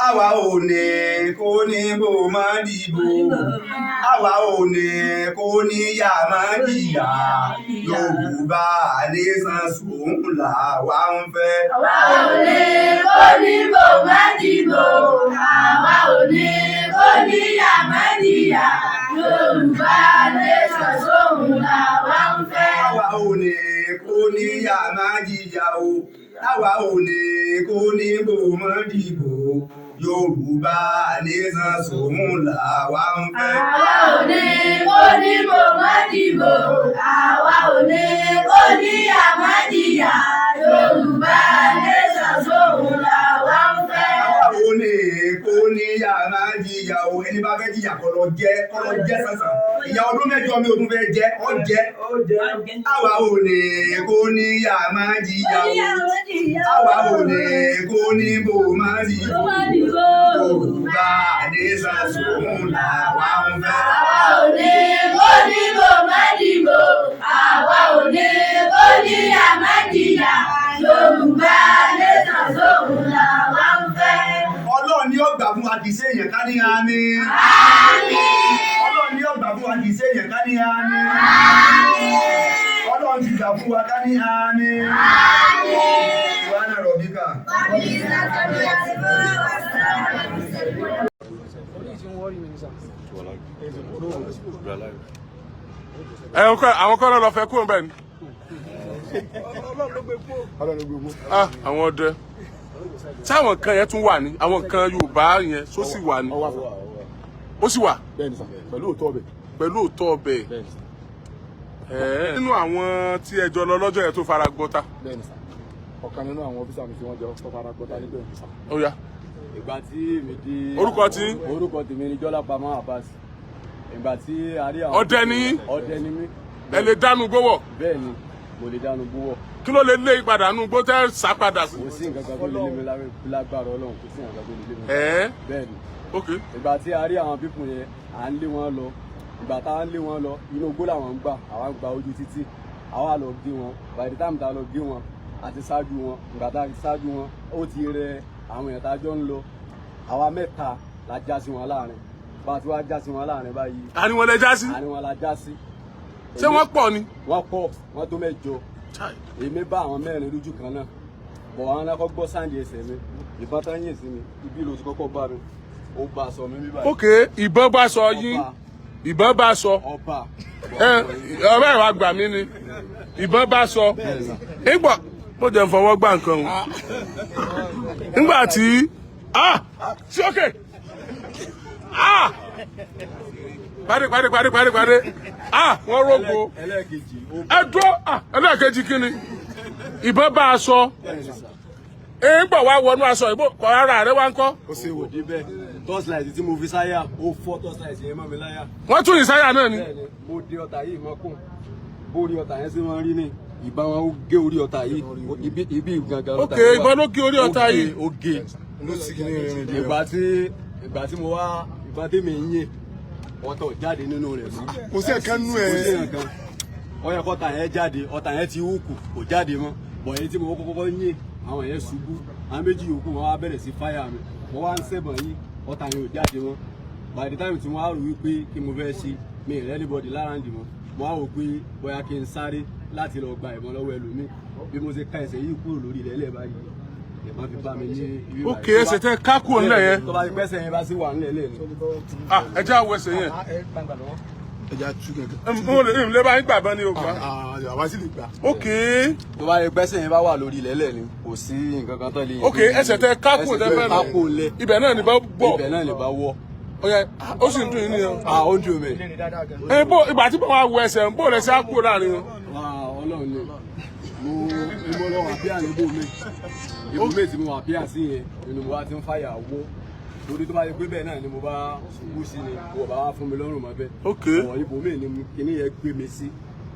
Àwa ò ní kó ní bò máa dìbò. Àwa ò ní kó ní yà máa jìyà. Yorùbá nation sùn làwa ń fẹ́. Àwa ò ní kó ní bò máa dìbò. Àwa ò ní kó ní yà máa jìyà. Yorùbá nation sùn làwa ń fẹ́. Àwa ò ní kó ní yà máa jìyà o. Àwa ò ní kó ní bò máa dìbò. Yorùbá nation sùn làwa ń fẹ́. Àwa ò ní kó ní bò máa dìbò. Àwa ò ní kó ní yà máa jìyà. Yorùbá nation sùn làwa ń fẹ́. Àwa ò ní kó ní yà máa jìyà o. Ẹni bá fẹ́ jìyà kó lọ jẹ sánsan. Ìyà ọdún mẹ́jọ mi ò tún fẹ́ jẹ ọ jẹ. Àwa ò ní kó ní yà máa jìyà o. Àwa ò ní kó ní bò máa dìbò. Yorùbá nation sùn làwa ń fẹ́. Àwa ò ní kó ní bò máa dìbò. Àwa ò ní kó ní yà máa jìyà. Yorùbá nation sùn làwa ń fẹ́. Ọlọ́run ni ó gbà fún wa kì í ṣe èèyàn ká ní àmín. Ọlọ́run ni ó gbà fún wa kì í ṣe èèyàn ká ní àmín. Ọlọ́run ti gbà fún wa ká ní àmín. Wàhánà rọ̀bíkà. Àwọn kọ́ lọ fẹ́ kúrò bẹ́ẹ̀ ni. Àwọn ọdẹ. Tí àwọn kan yẹn tún wà ní, àwọn kan Yorùbá yẹn tó sì wà ní. Ó sì wà. Pẹ̀lú òótọ́ ọbẹ̀. Pẹ̀lú òótọ́ ọbẹ̀. Nínú àwọn tí ẹjọ́ lọ lọ́jọ́ yẹn tó fara gbọ́ta. Ọ̀kan nínú àwọn ọ́fíìsà mi tí wọ́n jẹ́ tó fara gbọ́ta níbẹ̀. Ó yá. Ìgbà tí mi di. Orúkọ tí? Orúkọ tèmi ni Jọ́lá Pamọ́ Abbas. Ìgbà tí a rí àwọn. Ọdẹ ni yín? Ọdẹ ni mí. Ẹ lè dánu gbówọ̀? Bẹ́ẹ̀ ni, mo lè dánu gbówọ̀. Kí ló lè lé ìpadànù gbó tẹ́ sá padà sí? Kò sí nǹkan kan tó lè lé mi lágbára Ọlọ́run, kò sí nǹkan kan tó lè lé mi. Bẹ́ẹ̀ ni. Ok. Ìgbà tí a rí àwọn pípùn yẹn, à ń lé wọn lọ. Ìgbà tá a ń lé wọn lọ, inú igbó làwọn ń gbà, àwa ń gba ojú títì. Àwa lọ gé wọn. By the time tá a lọ gé wọn, àti ṣáájú wọn. Ìgbà tá a ti ṣáájú wọn, ó ti rẹ àwọn èèyàn tá a jọ ń lọ. Àwa mẹ́ta la já sí wọn láàrin. Bá a ti wá já sí wọn láàrin báyìí. Àní wọn lè já sí? Àní wọn la já sí. Ṣé wọ́n pọ̀ ni? Wọ́n pọ̀, wọ́n tó mẹ́jọ. Èmi bá àwọn mẹ́rin lójú kan náà. Bọ̀ àwọn náà kọ́ gbọ́ sáǹdì ẹsẹ̀ mi. Ìbọn tán yìn sí mi. Ibi ló ti kọ́kọ́ bá mi. Ó bá aṣọ mi bíbáyìí. Ok, ìbọn bá sọ yín. Ìbọn bá sọ. Ọba. Ọ̀rẹ́ ìwà gbà mí ni. Ìbọn bá sọ. Ìgbà mo jẹ́ fọwọ́ gbà nǹkan o. Nígbà tí sí òkè. Pàdé. Wọ́n rògbò. Ẹlẹ́ẹ̀kejì. Ẹ dúró. Ẹlẹ́ẹ̀kejì kí ni? Ìbọn bá a sọ. Ìgbà wa wọnú aṣọ ìbò kọ ara rẹ wá ń kọ́. Ó ṣe wò dé bẹ́ẹ̀. Tọ́sílàìtì tí mo fi sáyà, ó fọ́ tọ́sílàìtì yẹn mọ́ mi láyà. Wọ́n tún ìsáyà náà ni. Bẹ́ẹ̀ni, mo dé ọ̀tá yìí mọ́kùn. Bórí ọ̀tá yẹn sí wọ́n rí ní. Ìbọn wọn ó gé orí ọ̀tá yìí. Ibi gangan Ok, ìbọn ló gé orí ọ̀tá yìí. Ó gé. Ìgbà tí mo wá ìbọn tí mi ń yìn, ọ̀tọ̀ jáde nínú rẹ̀ mọ́. Kò sí ẹ̀kan nú ẹ̀. Kò sí ẹ̀kan. Ọyọ kọ́ta yẹn jáde, ọ̀tá yẹn ti hùkù, kò jáde mọ́. Bọ̀ èyí tí mo kọ́kọ́ yìn, àwọn yẹn ṣubú. Àwọn méjì yòókù wọn wá bẹ̀rẹ̀ sí fáyà mi. Mo wá ń ṣẹ̀bọ̀n yìí, ọ̀tá yẹn ò jáde mọ́. By the time tí wọ́n á rò wípé kí mo fẹ́ ṣe, mi ì rẹ́líbọ̀dì lára ń dì mọ́. Mo á wò pé bóyá kí n sáré láti lọ gba ìbọn lọ́wọ́ ẹlòmíì. Bí mo ṣe ká ẹsẹ̀ yìí kúrò lórí ilẹ̀ ẹlẹ́ báyìí, ìbọn fi bá mi ní ibi báyìí. Ok, ẹsẹ̀ tẹ ká kúrò nílẹ̀ yẹn. Tó bá ti pẹ́sẹ̀ yẹn bá sí wà nílẹ̀ lẹ́nu. Ẹ jẹ́ àwọ̀ ẹsẹ̀ yẹn. Ẹja tú gẹ́gẹ́. Mo lè bá yín gbàgbọ́ ní ògbà. Àwa sì lè gbà. Ok. Tó bá ti pẹ́sẹ̀ yẹn bá wà lórí ilẹ̀ lẹ́nu, kò sí nǹkan kan tó lè. Ok, ẹsẹ̀ tẹ ká kúrò tẹ fẹ́ lọ. Ibẹ̀ náà ni bá bọ̀. Ibẹ̀ náà ni bá wọ̀. Ó sì ń dùn yín ni o. Ó ń dùn mí. Ìgbà tí mo wá wọ ẹsẹ̀ ń bò lẹ́sẹ̀ á kúrò láàrin wọn. Ọlọ́run ni mo lọ wà píà níbò mi. Ibò mi tí mo wà píà sí yẹn nínú mo wá ti ń fàyà wọ́. Torí tó bá yẹ pé bẹ́ẹ̀ náà ni mo bá ṣubú sí ni wọ́n bá wá fún mi lọ́rùn mọ́ bẹ́ẹ̀. Ok. Ibò mi ni kíní yẹn gbé mi sí.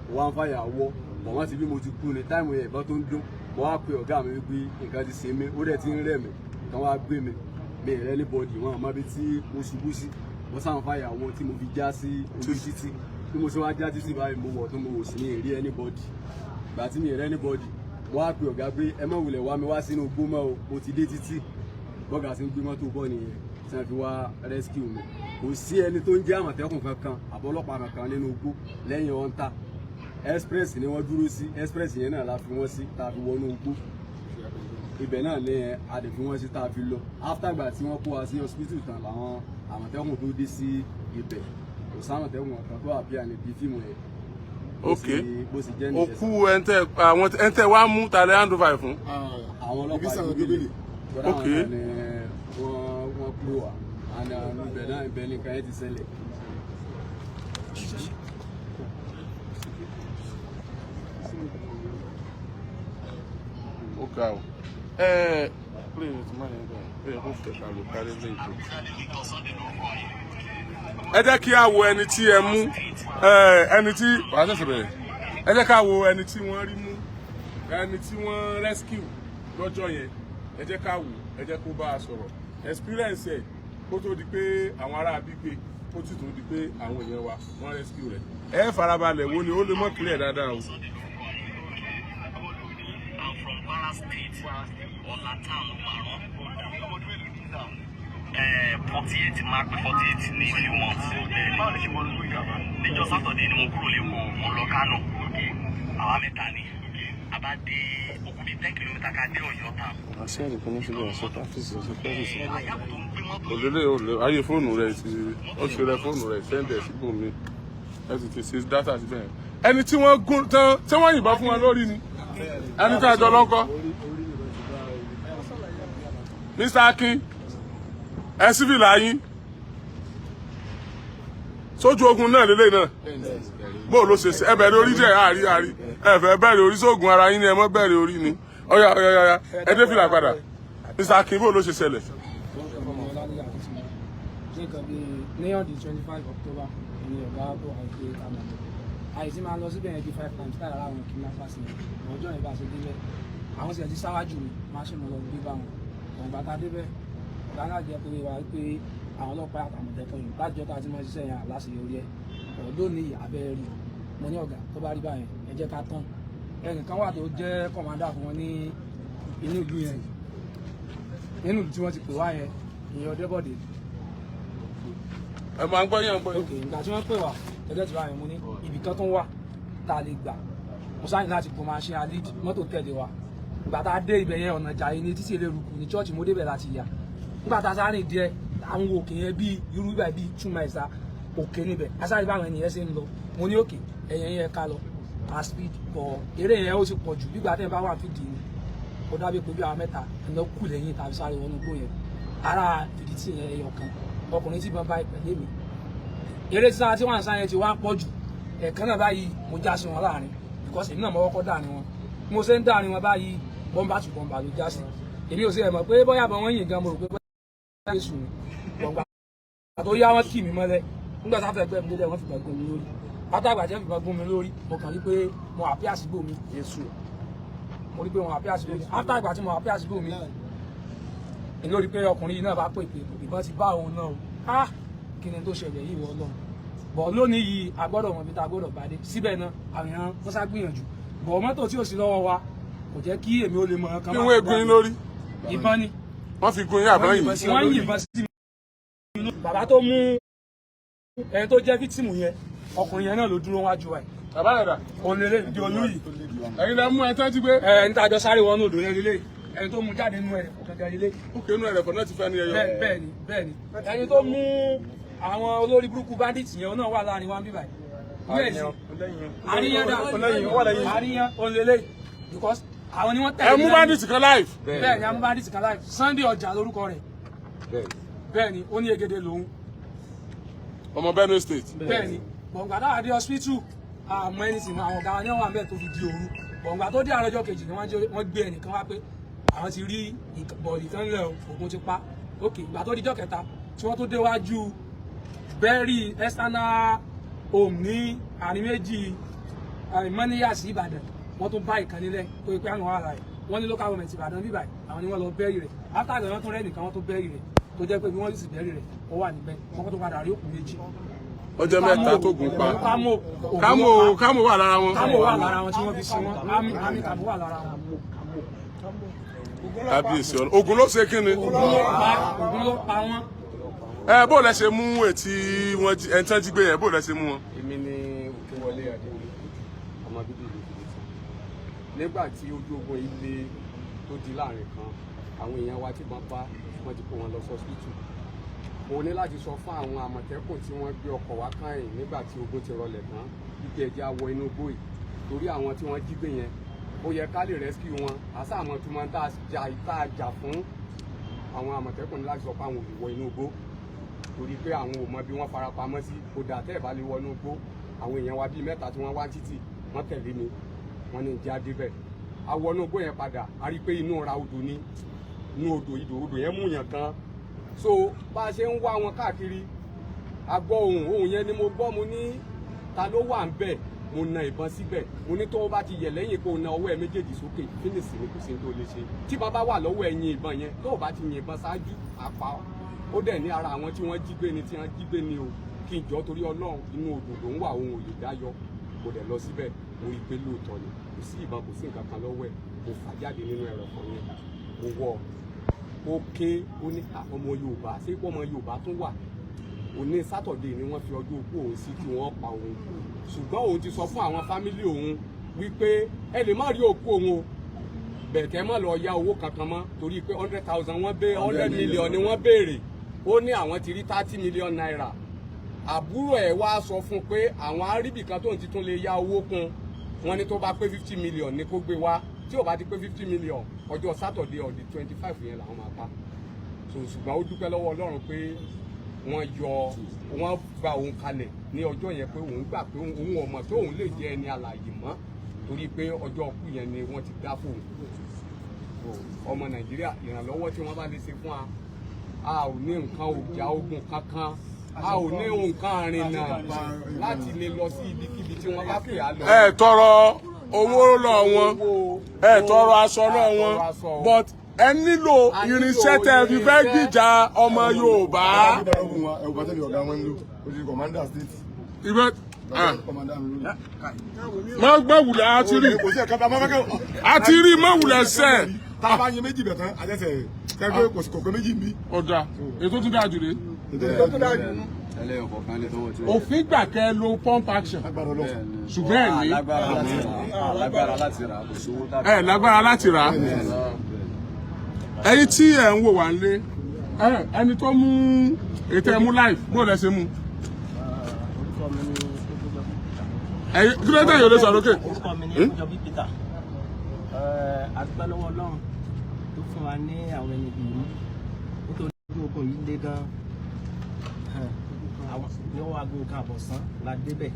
Mo wá ń fàyà wọ́. Wọ́n ti bí mo ti kú ni táìmù yẹn ìbọn tó ń dún. Mo wá pe ọ̀gá mi wípé nǹkan ti ṣe mí, ó dẹ̀ ti ń rẹ̀ mí. Kàn wá gbé mi. Mi ì rẹ́ ní bọ́ọ̀dì wọn àmọ́ bí tí mo ṣubú sí. Mo sáà ń fàyà wọ́ tí mo fi já sí ojú títì. Bí mo ṣe wá já títì báyìí mo wọ̀ tó mo wò sí ní èrí anybody. Ìgbà tí mi ì rẹ́ anybody, wọ́n á pe ọ̀gá pé ẹ má wulẹ̀ wá mi wá sínú igbó mọ́ o mo ti dé títì bọ́gà sí ń gbé mọ́tò bọ́ nìyẹn tí wọ́n fi wá rescue mi kò sí ẹni tó ń jẹ́ àmọ̀tẹ́kùn kankan àbọ́lọ́pàá kankan nínú igbó lẹ́yìn ọ̀ǹtà express ni wọ́n dúró sí express yẹn náà la fi wọ́n sí tá a fi wọnú igbó ibẹ̀ náà lẹ́yìn a lè fi wọ́n sí tá a fi lọ after gbà tí wọ́n kó wa sí hospital tán làwọn àmọ̀tẹ́kùn tó dé sí ibẹ̀ kò sámọ̀tẹ́kùn kan tó àbí àníbi fíìmù yẹn. ok òkú ẹntẹ wa mú tàlẹ handover fún. àwọn ọlọ́pàá ìgbélé ok wọ́n pè wá àná ibẹ̀ náà ibẹ̀ nìkan ẹ ti ṣẹlẹ̀. ó ga o ẹ jẹ́ kí a wo ẹni tí ẹ mú ẹni tí wàá ṣẹ̀ṣẹ̀ bẹ̀rẹ̀ ẹ jẹ́ ká wo ẹni tí wọ́n rí mú ẹni tí wọ́n rescue lọ́jọ́ yẹn ẹ jẹ́ ká wò ẹ jẹ́ kó bá a sọ̀rọ̀ experience ẹ̀ kó tó di pé àwọn ará àbígbé kó sì tó di pé àwọn èèyàn wa wọ́n rescue rẹ̀ ẹ farabalẹ̀ wo ni ó lè mọ̀ clear dáadáa o. Forty-eight mark 48 ní few months. Níjọ́ Saturday ni mo kúrò lẹ́kọ̀ọ́ mo lọ Kánò. Àwa mẹ́ta ni. A bá dé òkú bíi 10 kìlómítà ká dé Ọ̀yọ́ tán. Àṣẹ àdìpọ̀ ní sílẹ̀ ọ̀ṣọ́ káfíìsì ọ̀ṣọ́ káfíìsì. Òlélẹ̀ ayé fóònù rẹ̀ ti ó ṣe rẹ fóònù rẹ̀ sẹ́ńdẹ̀ síbò mi. Ẹ ti tèsí dátà síbẹ̀. Ẹni tí wọ́n gún tán tí wọ́n yìnbọn fún wọn lórí ni. Ẹni tí a jọ lọ́kọ́. Mr. Akin ẹ civil ayín sójú ogun náà lélẹ̀ náà bó ló ṣe ẹ bẹ̀rẹ̀ orí jẹ́ àárí ẹ fẹ́ bẹ̀rẹ̀ orí sóògùn ara yín ni ẹ mọ́ bẹ̀rẹ̀ orí ni ọ̀yà ẹ dé fìlà padà Mr. Akin bó ló ṣe ṣẹlẹ̀. ní on the 25 October ní ọ̀gá tó àìpé kàmá àìsí máa lọ síbẹ̀ yẹn bí 5 times táyà láwọn kidnappers ní ọjọ́ yẹn bá ṣe débẹ̀ àwọn sì ti sáwájú mi máa ṣe mọ̀ lọ gbé bá wọn àwọn bàtà débẹ̀ ọ̀gá jẹ́ pé wà pé àwọn ọlọ́pàá àtàmọ̀tẹ́kùn yìí láti jọ́ta tí wọ́n ṣiṣẹ́ yẹn láṣeyọrí ẹ̀ ọ̀dọ́ ní abẹ́rẹ́ rí mo ní ọ̀gá tó bá rí báyẹn ẹ jẹ́ ká tán ẹnìkan wà tó jẹ́ kọ̀mándà fún wọn ní inú ìlú yẹn nínú tí wọ́n ti pè wá yẹn ìyẹn Ọdẹ́bọ̀dé. ẹ máa ń gbọ́ yẹn ń gbọ́ yẹn. ok ìgbà tí wọ́n pè wá ẹjọ́ ti wá yẹn mo ní ibì kan tó ń wà tá a lè gbà mo sáyìn láti kó máa ṣe alíd mọ́tò tẹ̀lé wa ìgbà tá a dé ibẹ̀ yẹn ọ̀nà ìjà yìí ní títí eléruku ní chọ́ọ̀chì mo débẹ̀ láti yà nígbà tá a sáré díẹ̀ àwọn òkè yẹn bíi irú ibà bíi 2 miles òkè níbẹ̀ asáré báwọn ènìyàn ṣe ń lọ mo ní òkè ẹ̀yẹn yẹn ká lọ a speed bọ̀ eré yẹn ó ti pọ̀ jù nígbà tẹ́ ẹ bá wà fìdí ni ó dábìí pé bí àwọn mẹ́ta ẹ̀nà kù lẹ́yìn tàbí sáré wọnú igbó yẹn ara fìdítì yẹn ẹyọ kan ọkùnrin tí bọ́n bá ìpẹ̀lẹ́ mi eré tí sáà tí wọ́n ń sáré ti wá pọ̀ jù ẹ̀ẹ̀kan náà báyìí mo já sí wọn láàrin because èmi náà mo kọ́kọ́ dà ní wọn mo ṣe ń dà ní wọn báyìí bọ́mbà tù bọ́mbà ló já sí èmi ò sí ẹ̀ mọ̀ pé bóyá bọ́ wọ́n yìn gan mo rò pé Jésù ni gbọ̀ngbà tó yá wọn kì mí mọ́lẹ̀ nígbà tá a fẹ́ gbẹ́ mi délẹ̀ wọ́n fi gbàgbọ́ mi lórí látàgbà tí wọ́n fi gbàgbọ́ mi lórí mo kàn rí pé mo àpí àsìgbò mi Jésù mo rí pé mo àpí àsìgbò mi látàgbà tí mo àpí àsìgbò mi lórí pé ọkùnrin yìí náà bá pè pé ìbọn ti bá òun náà o ah kí ni tó ṣẹlẹ̀ yìí wọ́n lọ bọ̀ lónìí yìí a gbọ́dọ̀ wọn bí ta gbọ́dọ̀ bá dé síbẹ̀ náà àwọn èèyàn wọ́n sá gbìyànjú bọ̀ mọ́tò tí ò sí lọ́wọ́ wa kò jẹ́ kí èmi ó lè mọ ọkàn kí wọ́n egun yín lórí. ìbọn ni wọ́n fi gun yín àbọ̀ yìí. wọ́n yìnbọn sí mi. bàbá tó mú ẹni tó jẹ́ fítìmù yẹn ọkùnrin yẹn náà ló dúró wájú wa. bàbá rẹ̀ dà. òǹlẹ̀lẹ̀ ìdí olú yìí. ẹ̀yin lẹ mú ẹ tán ti gbé. ẹni tá a jọ sáré wọnú odò yẹn lélẹ̀ ẹni tó mú jáde nínú ẹ̀ ọ̀gẹ̀gẹ̀ lélẹ̀. ó kéénú ẹ̀rẹ̀ fọ̀ náà ti fẹ́ ní ẹyọ. bẹ́ẹ̀ni ẹni tó mú àwọn olórí burúkú bandits yẹn náà wà láàrin wa bíbáyìí. àríyàn òǹlẹ̀lẹ̀ because àwọn ni wọ́n tẹ̀lé. ẹ mú bandits kan live. bẹ́ẹ̀ni a mú bandits kan live Sunday ọjà lórúkọ rẹ̀. bẹ́ẹ̀ni ó ní Egede lòun. ọmọ Benue State. bẹ́ẹ̀ni gbọ̀ngbà dáhà dé hospital àmọ́ ẹni sì àwọn ọ̀gá wọn ní àwọn àbẹ̀ tó fi di òru gbọ̀ngbà tó dé àárọ̀ ọjọ́ kejì ni wọ́n gbé ẹnìkan wá pé àwọn ti rí bọ̀ọ̀lì kan lẹ̀ ogun ti pa ok ìgbà tó di ọjọ́ kẹta tí wọ́n tó déwájú bẹ́ẹ̀rì external home ní àárín méjì mọ́níyà sí Ìbàdàn wọ́n tún bá ìkan nílẹ̀ tó yẹ pé àwọn ará rẹ̀ wọ́n ní local government Ìbàdàn bíbáyìí àwọn ni wọ́n lọ bẹ́ẹ̀rì rẹ̀ after that wọ́n tún rẹ́ nìkan wọ́n tún bẹ́ẹ̀rì rẹ̀ tó jẹ́ pé bí wọ́n sì bẹ́ẹ̀rì rẹ̀ ó wà níbẹ̀ wọ́n tó padà rí òkú méjì ọjọ́ mẹ́ta tó gùn pa kámò wà lára wọn. kámò wà lára wọn tí wọ́n fi sin wọn àmì kàbó wà lára wọn. kábíyèsí ọ̀nà ogun ló ṣe kí ni. ogun ló pa wọn. Bó lẹ ṣe mú ètí wọn ẹ̀ńtán jí gbé yẹn bó lẹ ṣe mú wọn. èmi ni Òkèwọlé Adéwọlé ọmọ bíbí ìlú Ìbílẹ̀ nígbà tí ojú ogun yìí le tó di láàrin kan àwọn èèyàn wa tí wọ́n bá wọ́n ti kó wọn lọ sọ́sítù. mo ní láti sọ fún àwọn àmọ̀tẹ́kùn tí wọ́n gbé ọkọ̀ wá káyìn nígbà tí ogun ti rọlẹ̀ tán wípé ẹ jẹ́ á wọ inú igbó yìí torí àwọn tí wọ́n jí gbé yẹn ó yẹ ká lè rescue wọn àṣà àwọn tí wọ́n tá a jà fún àwọn àmọ̀tẹ́kùn ní láti sọ pé àwọn ò lè wọ inú igbó torí pé àwọn ò mọ bí wọ́n fara pamọ́ sí kò dà tẹ́ ẹ̀ bá lè wọ inú igbó àwọn èèyàn wa bíi mẹ́ta tí wọ́n wá títì wọ́n tẹ̀lé mi wọ́n ní ìjà débẹ̀ a wọ inú igbó yẹn padà a rí i pé inú ra odò ní inú odò yẹn mú yàn kan so bá a ṣe ń wá wọn káàkiri a gbọ́ ohùn yẹn ni mo gbọ́ mo ní ta ló wà ń bẹ̀ mo na ìbọn síbẹ̀ mo ní tó bá ti yẹ̀ lẹ́yìn kó o na ọwọ́ ẹ méjèèjì sókè fínísì ni kò sí tó lè ṣe tí bàbá wà lọ́wọ́ ẹ yin ìbọn yẹn tó o bá ti yin ìbọn ṣáájú àpá ó dẹ̀ ní ara àwọn tí wọ́n jí gbé ni tí wọ́n jí gbé ni o kí n jọ torí Ọlọ́run inú odò ló ń wà ohun òye dáyọ kò dẹ̀ lọ síbẹ̀ mo rí i pé lóòótọ́ ni kò sí ìbọn kò sí nǹkan kan lọ́wọ́ ẹ̀ mo fà jáde nínú ẹ̀rọ kan yẹn mo wọ̀ ó ké ó ní ọmọ Yorùbá ṣé ọmọ Yorùbá tún wà òní sátọ̀dé ni wọ́n fi ọjọ́ òkú òun sí kí wọ́n pa òun ṣùgbọ́n òun ti sọ fún àwọn fámílì òun wípé ẹ lè má rí òkú òun o bẹ̀tẹ̀ má lọ ya owó kankan mọ́ torí pé 100,000 wọ́n bẹ́ 100 million ni wọ́n béèrè ó ní àwọn ti rí 30 million naira àbúrò ẹ̀ wá sọ fún pé àwọn aríbì kan tóun ti tún lè ya owó kún wọ́n ní tó bá pé 50 million ni kó gbé wá tí ò bá ti pé 50 million ọjọ́ sátọ̀dé ọ̀dì 25 yẹn làwọn máa pa ṣùgbọ́n ó dúpẹ́ lọ́wọ́ Ọlọ́run pé wọ́n gba òun kalẹ̀ ní ọjọ́ yẹn pé òun gbà pé òun ọmọ tó òun lè jẹ́ ẹni alààyè mọ́ torí pé ọjọ́ ọkú yẹn ni wọ́n ti dá fóun ọmọ Nàìjíríà ìrànlọ́wọ́ tí wọ́n bá lè ṣe fún wa a ò ní nǹkan òjà ogun kankan a ò ní nǹkan àrìnà láti lè lọ sí ibikíbi tí wọ́n bá pè á lọ. ẹ tọrọ owó lọ wọn ẹ tọrọ aṣọ lọ wọn but ẹ nílò irinṣẹ́ tẹ́ fi fẹ́ gbìjà ọmọ Yorùbá. ibẹ̀ má gbẹ̀wùlẹ̀ àti rí mọ̀wùlẹ̀ sẹ̀. tá a bá yẹ méjì bẹ̀ tán àjẹsẹ̀ kẹ́kẹ́ kò pé méjì ń bí. ọ̀dà ètò tó dáa jù rè. òfin gbà kẹ́ lo pump action ṣùgbọ́n ẹ̀ ní. lágbára láti rà. ẹ̀yin tí ẹ ń wò wá nílé ẹni tó mú ètò ẹmú life bó lẹ ṣe mú. kí ló dé yóò lè sọ̀rọ̀ òkè. orúkọ mi ní ìjọbí Peter àdúpẹ́ lọ́wọ́ Ọlọ́run tó fún wa ní àwọn ẹni ìlú nítorí ojú ogun yìí lé gan níwọ̀n aago kan àbọ̀sán la débẹ̀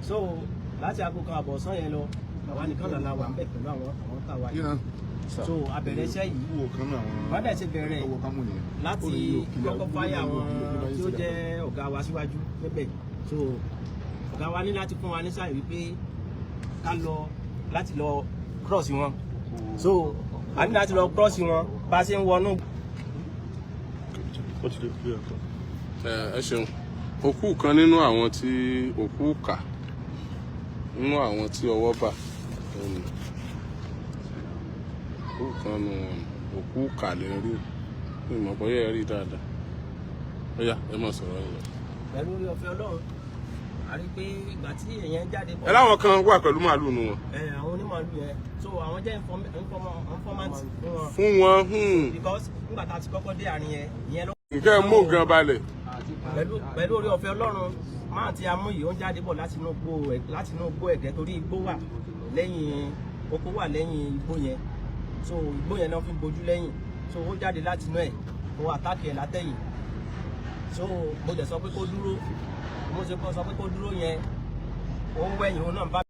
so láti aago kan àbọ̀sán yẹn lọ àwa nìkan là wà ń bẹ̀ pẹ̀lú àwọn táwa yìí so abẹ̀rẹ̀ iṣẹ́ yìí wọ́n dẹ̀ ti bẹ̀rẹ̀ láti kọ́kọ́ fáyà àwọn tí ó jẹ́ ọ̀gá wa síwájú níbẹ̀ so ọ̀gá wa ní láti fún wa ní sáà wípé ká lọ láti lọ cross wọn so a ní láti lọ cross wọn bá ṣe ń wọnú. ẹ ṣeun òkú kan nínú àwọn tí òkú kà nínú àwọn tí ọwọ́ bà òkú kan nù òkú kà lè rí ìmọ̀ bọ́yá ẹ rí dáadáa ó yá ẹ mọ̀ sọ̀rọ̀ yìí lọ. pẹ̀lú orí ọ̀fẹ́ Ọlọ́run a rí pé ìgbà tí èèyàn jáde bọ̀. ẹ láwọn kan wà pẹ̀lú màálù nù wọn. àwọn onímàálù yẹn so àwọn jẹ́ informant fún wọn. because nígbà tá a ti kọ́kọ́ dé àárín yẹn ìyẹn ló. nǹkan mú gan balẹ̀. pẹ̀lú orí ọ̀fẹ́ Ọlọ́run máa ti amú yìí ó ń jáde bọ̀ láti inú igbó ẹ̀gẹ́ torí igbó wà lẹ́yìn oko wà lẹ́yìn igbó yẹn so igbó yẹn náà fi ń bojú lẹ́yìn so ó jáde láti inú ẹ̀ mo àtàkì ẹ̀ látẹ̀yìn so mo dẹ̀ sọ pé kó dúró mo ṣe kọ́ sọ pé kó dúró yẹn ó ń wẹ̀yìn òun náà bá.